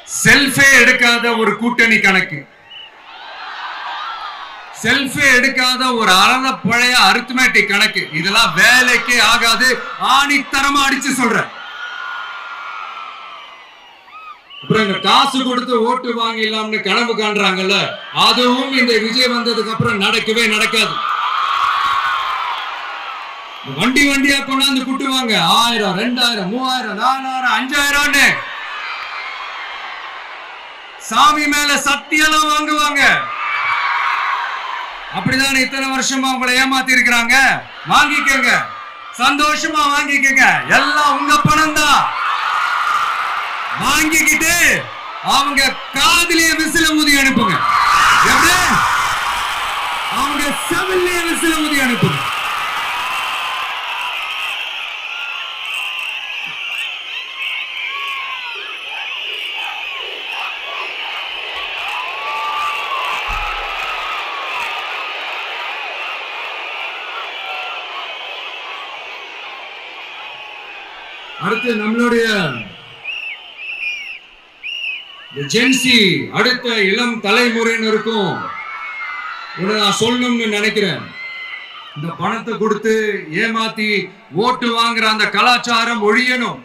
செல்ஃபே எடுக்காத ஒரு கூட்டணி கணக்கு, செல்ஃபே எடுக்காத ஒரு அறத பழைய அரித்மேட்டிக் கணக்கு, இதெல்லாம் வேலைக்கே ஆகாது. ஆணித்தரமா அடிச்சு சொல்றேன். அப்புறம் காசு கொடுத்து ஓட்டு வாங்கிடலாம்னு கனவு காண்றாங்கல்ல, அதுவும் இந்த விஜய் வந்ததுக்கு அப்புறம் நடக்கவே நடக்காது. வண்டி வண்டியா கொண்டாந்து குட்டுவாங்க. 1000, 2000, 3000, 4000, 5000 சாமி மேல சத்தியெல்லாம் வாங்குவாங்க. அப்படிதான் இத்தனை வருஷமா உங்களை ஏமாத்தி இருக்கிறாங்க. வாங்கிக்கங்க, சந்தோஷமா வாங்கிக்கங்க. எல்லாம் உங்க பணம் தான். வாங்கிக்கிட்டு அவங்க காதிலே விசில ஊதி அனுப்புங்க. எப்படி? அவங்க செவிலே விசில ஊதி அனுப்புங்க. அடுத்து நம்மளுடைய ஜென்சி அடுத்த இளம் தலைமுறையினருக்கும் நான் சொல்லணும்னு நினைக்கிறேன். இந்த பணத்தை கொடுத்து ஏமாத்தி ஓட்டு வாங்குற அந்த கலாச்சாரம் ஒழியணும்.